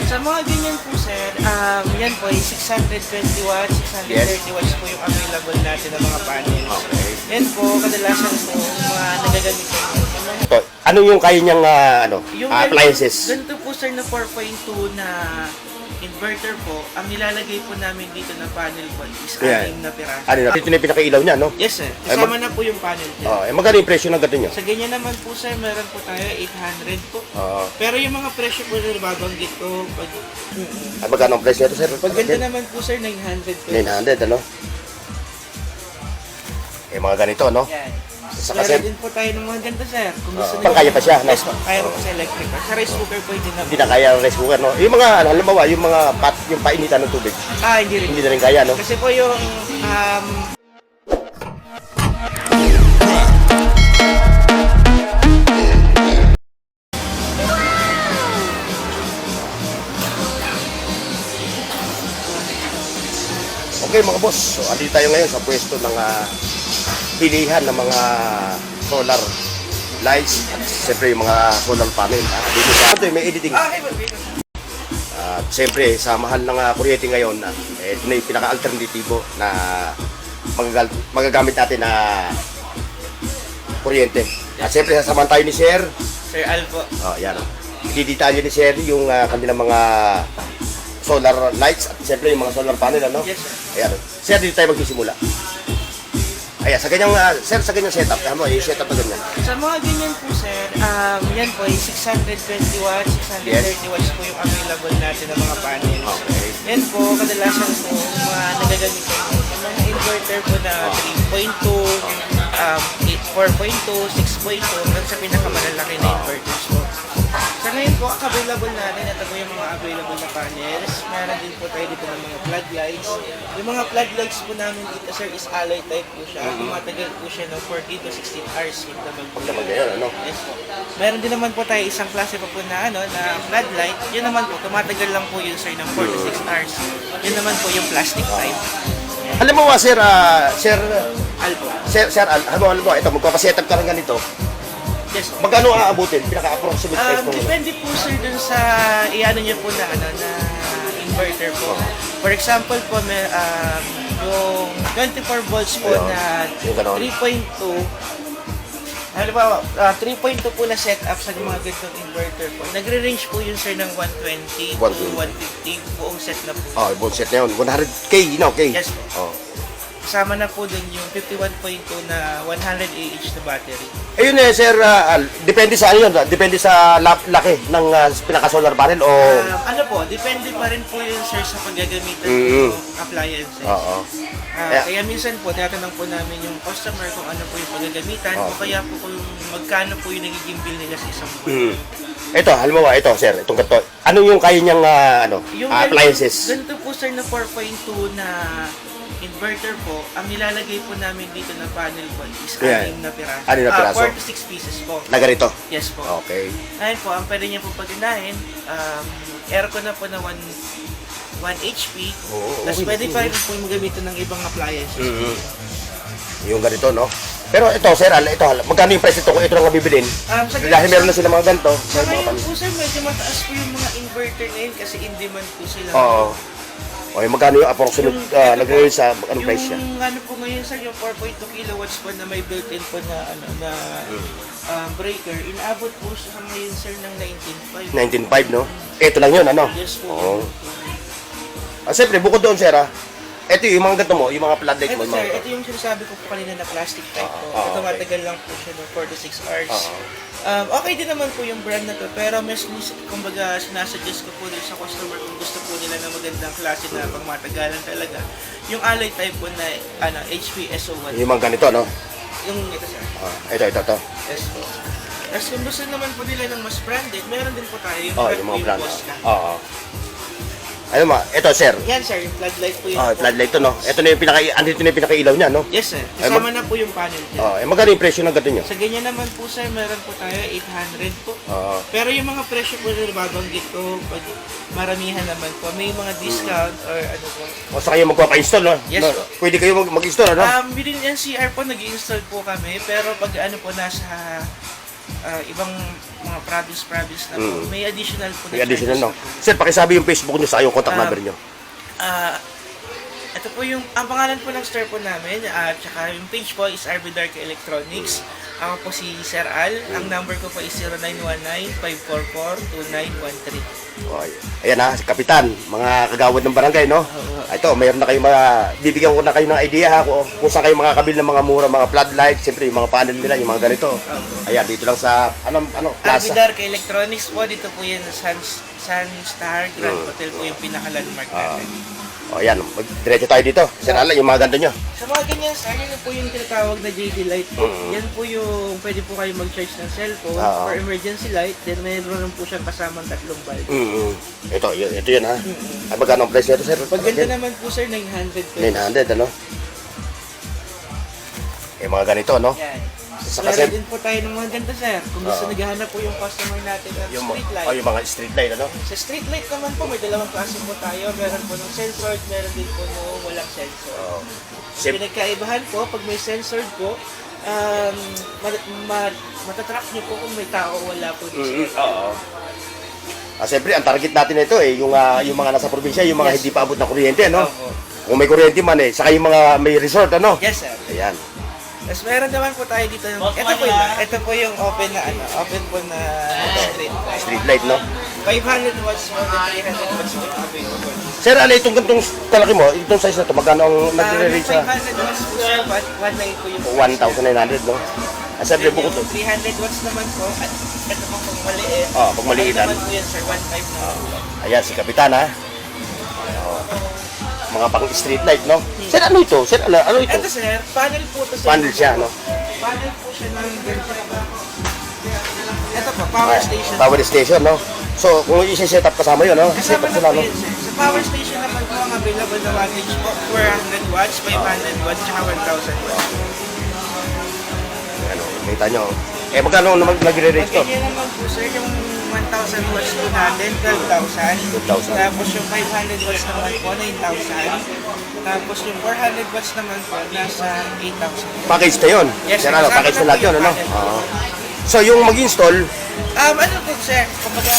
Sa mga ganyan po sir, yan po ay 620 watts, 630 watts po yung available natin ng mga panels. Okay. Yan po, kadalasan po mga nagagamit ko. Ito, ano yung kaya niyang appliances? Ganito po sir na 4.2 na inverter po, ang nilalagay po namin dito na panel po is Yan. 6 na piraso. Ano na? Ito na yung pinakailaw niya, no? Yes sir, kasama na po yung panel dyan. Magkano yung presyo ng ganito niyo? Sa ganyan naman po sir, meron po tayo 800 po. Pero yung mga presyo po na babanggit ko, Magkano ang presyo nito, sir? pag ganito naman po sir, 900 po. 900, ano? Mga ganito, no? Yan. Saka, Meron sir, din po tayo ng mga ganito sir. Kung gusto pangkaya pa siya, no? Yes po, kaya po sa electric. Sa rice cooker po hindi na Hindi na kaya ang rice cooker, no? Yung mga, halimbawa, yung mga yung painitan ng tubig, Hindi rin. hindi na rin kaya, no? Kasi po yung Okay mga boss, so andito tayo ngayon sa pwesto ng pilihan ng mga solar lights at siyempre yung mga solar panel. Dito sa ito may editing. At siyempre sa mahal ng kuryente ngayon, ito na yung pinaka-alternatibo na magagamit natin na kuryente. At siyempre sasamahan tayo ni Sir. Sir Al po. Yan. I-detalye ni Sir yung kanilang mga solar lights at siyempre yung mga solar panel, ano? Yes sir. Ayan. Sir, dito tayo magsisimula. Ayan, sa ganyang, sir, sa ganyang setup, yung setup na ganyan. Sa mga ganyan po sir, yan po ay 620 watts, 630 watts po yung available natin ng mga panels. Okay. Yan po, kadalasan po mga nagagamit ko yung mga inverter po na 3.2, 4.2, 6.2, hanggang sa pinakamalalaki na inverters po. Sa ngayon po, available natin, ito po yung mga available na panels. Meron din po tayo dito ng mga floodlights. Yung mga floodlights po namin dito sir is alloy type po siya. Tumatagal po siya ng 14 to 16 hours. Yung naman po. Ano? Yes po. Meron din naman po tayo isang klase pa po na na floodlight. Yun naman po, tumatagal lang po yun sir ng 4 to 6 hours. Yun naman po yung plastic type. Alam mo ba, sir, Al po. alam mo, ito, magpapasetup ka ng ganito. Yes po. Magkano aabutin? Pinaka-approximate price mo. Depende po sir dun sa iano niyo po na na inverter po. For example po may yung 24 volts po Ayun. na Yung ganon. 3.2. Halimbawa, 3.2 po na setup sa mga ganitong inverter po. Nagre-range po yun sir ng 120 to 150 buong set na po. Buong set na yun. 100K, okay? Yes po. Kasama na po dun yung 51.2 na 100 AH na battery. Ayun sir, depende sa ano yun? Depende sa laki ng pinaka-solar panel o... Ano po, depende pa rin po yun sir sa paggagamitan ng appliances. Kaya minsan po, tinatanong po namin yung customer kung ano po yung paggagamitan o kaya po kung magkano po yung nagiging bill nila sa isang buwan. Ito, halimbawa, ito sir, itong ganito. Ano yung kaya niyang appliances? Ganito po sir na 4.2 na inverter po, ang nilalagay po namin dito na panel po is 6 na piraso. 6 na piraso? 4 to 6 pieces po. Na ganito? Yes po. Okay. Ayun po, ang pwede niya po paginahin, aircon na po na 1 HP. Tapos pwede pa rin po yung gamitin ng ibang appliances. Yung ganito, no? Pero ito, sir, magkano yung price ito kung ito lang mabibilin? Dahil meron na sila mga ganito. Sa ngayon po sir, medyo mataas po yung mga inverter ngayon kasi in demand po sila. Okay, magkano yung approximate nag-range sa anong price siya? Yung ano po ngayon sir, yung 4.2 kilowatts po na may built-in po na breaker, inabot po siya ngayon sir ng 19.5. 19.5, no? Ito lang yun, ano? Yes po. Siyempre, bukod doon, sir, ito yung mga ganito mo, yung mga floodlight mo. Ito sir, ito yung sinasabi ko po kanina na plastic type po. Ito matagal lang po siya ng 4 to 6 hours. Okay din naman po yung brand na to, pero kumbaga sinasuggest ko po din sa customer kung gusto po nila na magandang klase na pang matagalan talaga. Yung alloy type po na HP SO1. Yung mga ganito, no? Yung ito sir. Ito. Yes po. Tapos kung gusto naman po nila ng mas branded, meron din po tayo yung Yung mga brand. Bosca. Ano ma? Ito, sir. Yan sir, yung floodlight po yun. Floodlight to, no? Ito na yung andito na yung pinaka-ilaw niya, no? Yes sir, kasama na po yung panel dyan. Magkano yung presyo ng ganito niyo? Sa ganyan naman po sir, meron po tayo 800 po. Pero yung mga presyo po na babanggit ko, pag maramihan naman po, may mga discount or ano po. O sa kayo magpapa-install, no? Yes No? po. Pwede kayo mag-install, ano? Within NCR po, nag-i-install po kami, pero pag ano po, nasa ibang mga province na po, may additional po May additional, no? charges. Sir, pakisabi yung Facebook nyo sa yung contact number nyo. Ito po yung, ang pangalan po ng store po namin, at saka yung page po is RB Dark Electronics. Ako po si Sir Al. Ang number ko po is 0919-544-2913. Okay. Ayan ha, si Kapitan, mga kagawad ng barangay, no? Ito, mayroon na kayo bibigyan ko na kayo ng idea ha, kung saan kayo makakabili ng mga mura, mga floodlights, siyempre yung mga panel nila, yung mga ganito. Ayan, dito lang sa, RB plaza. Dark Electronics po, dito po yan sa Sunstar Grand Hotel po yung pinaka-landmark natin. O ayan, diretso tayo dito. Sir Al, yung mga ganda nyo. Sa mga ganyan, sir, yan po yung tinatawag na JD light po. Yan po yung pwede po kayo mag-charge ng cellphone for emergency light. Then mayroon po siyang kasamang 3 bulb. Ito yun ha. Ay, magkano ang price nito, sir? Pag ganda naman po, sir, 900 pesos. 900, ano? Eh, mga ganito, no? Yan. Saka, Meron sir, din po tayo ng mga ganda, sir. Kung gusto naghahanap po yung customer natin ng street light. yung mga street light, ano? Sa street light naman po, may dalawang klase po tayo. Meron po ng censored, meron din po no walang sensor. Sim- Pinagkaibahan po, pag may censored po, matatrack niyo po kung may tao o wala po dito. Oo. Siyempre, ang target natin ito yung mga nasa probinsya, yung mga hindi pa abot ng kuryente, ano? Opo. Kung may kuryente man saka yung mga may resort, ano? Yes, sir. Ayan. Tapos meron naman po tayo dito yung, ito po yung open na open po na street light. Street light, no? 500 watts po, then 300 watts po available. Sir, ano itong gantong talaki mo? Itong size na to, magkano ang nagre-rate sa 500 watts po sir, 1.9 po yung 1,900, no? Siyempre, bukod to. 300 watts naman po, at ito po kung maliit. Pag maliitan. Ano naman po yan sir, 1.5 na. Ayan, si Kapitan, ha? Mga pang street light, no? Sir, ano ito? Sir, ano ito? Ito sir, panel po to sir. Panel siya, no? Panel po siya ng ganito. Ito po, power station. Power station, no? So, kung i-set up kasama yun, no? Set Kasama up na sila, po no? yun sir. Sa power station naman po ang available na wattage po, 400 watts, 500 watts, tsaka 1,000 watts. Ano, kita nyo. Magkano naman nagre-rate to? Ganyan naman po sir, yung 1,000 watts po natin, 12,000. 12,000. Tapos yung 500 watts naman po, 9,000. Tapos yung 400 watts naman po, nasa 8,000. Package na yun. Yes, Sir, sir. ano, Kasama package na na lahat po yun, yung ano? panel. Oo. So, yung mag-install, Ano po sir, kumbaga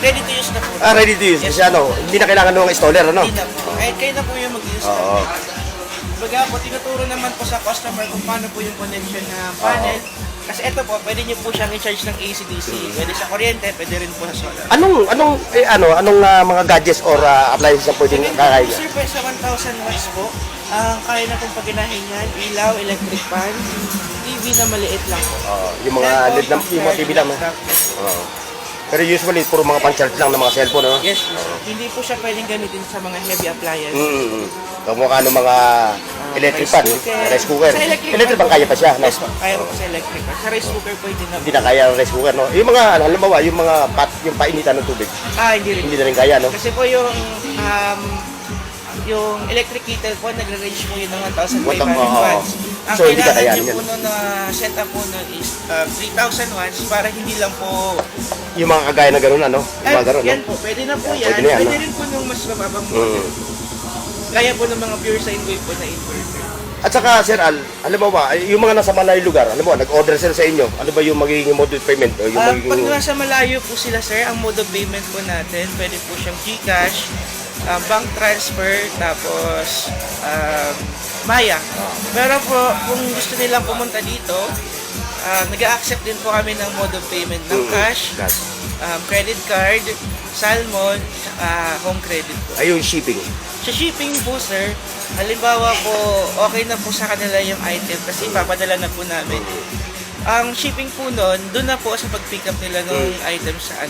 ready to use na po. ready to use. Yes, Kasi ano, hindi na kailangan ng installer, ano? Hindi na po. Kahit kayo na po yung mag-use. Oo. Kumbaga po, tinuturo naman po sa customer kung paano po yung connection ng panel. Kasi ito po, pwede nyo po siyang i-charge ng AC/DC. Pwede sa kuryente, pwede rin po sa solar. Anong mga gadgets or appliances ang pwedeng kakaya? Sir, po sa 1,000 watts po, kaya na pong paginahin yan, ilaw, electric fan, TV na maliit lang po. Yung mga LED na, yung mga TV lang. Oo. Pero usually, puro mga pang-charge lang ng mga cellphone, ano? Yes, po, sir. Hindi po siya pwedeng gamitin sa mga heavy appliances. Kamukha ng mga electric fan, rice cooker. Sa Electric fan kaya pa siya, no? Yes, po. Kaya po sa electric fan. Sa rice cooker po hindi na po. Hindi na kaya ang rice cooker, no? Yung mga, halimbawa, yung mga yung painitan ng tubig, Hindi rin. hindi na rin kaya, no? Kasi po yung electric kettle po, nagre-range po yun ng 1,500 watts. Ang So, hindi ka kailangan kayanin nyo yan. po nun na setup po nun is 3,000 watts para hindi lang po... Yung mga kagaya na gano'n, ano? Yung mga gano'n, no? yan po, pwede na po yan. Pwede na yan, Pwede no? rin po nung mas mababang model. Kaya po ng mga pure sine wave po na inverter. At saka, Sir Al, alam mo ba, yung mga nasa malayo lugar, alam mo, nag-order sila sa inyo, ano ba yung magiging mode of payment? O yung Pag magiging... nasa malayo po sila sir, ang mode of payment po natin, pwede po siyang GCash, bank transfer, tapos Maya. Pero po, kung gusto nilang pumunta dito, nag-accept din po kami ng mode of payment ng cash, credit card, Salmon, home credit po. Ay, yung shipping. Sa shipping po sir, halimbawa po, okay na po sa kanila yung item kasi papadala na po namin. Ang shipping po nun, doon na po sa pag-pick up nila ng item sa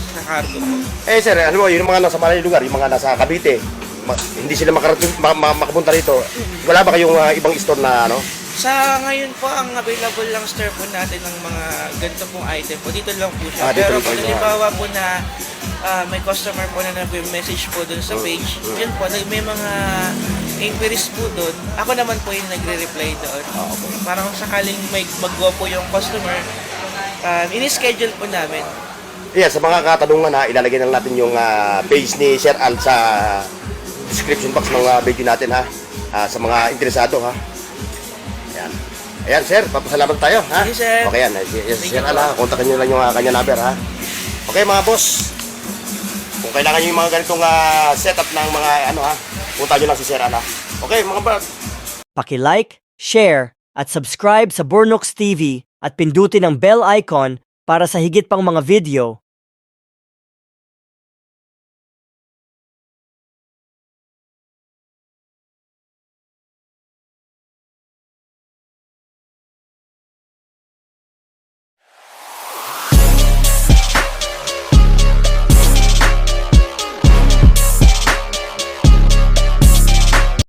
sa cargo po. Sir, alam mo, yung mga nasa malayo lugar, yung mga nasa Cavite, hindi sila makapunta rito. Wala ba kayong ibang store na, ano? Sa ngayon po, ang available lang store po natin ng mga ganito pong item po. Dito lang po siya. Dito Pero lang po kung siya. halimbawa po na may customer po na nag-message po doon sa page, yun po, may mga inquiries po doon. Ako naman po yung nagre-reply doon. Parang kung sakaling may magwa po yung customer, ini-schedule po namin. Yeah, sa mga katanungan ha, ilalagay na natin yung page ni Sir Al sa description box ng video natin ha. Sa mga interesado ha. Ayan. Ayan, sir, papasalamat tayo, ha? Sige, sir. Okay, yan. Yes, sir, ala, kontakin nyo lang yung kanya number, ha? Okay, mga boss. Kung kailangan nyo yung mga ganitong setup ng mga, ano, ha? Punta nyo lang si Sir Ala. Okay, mga boss. Paki-like, share, at subscribe sa Bornox TV at pindutin ang bell icon para sa higit pang mga video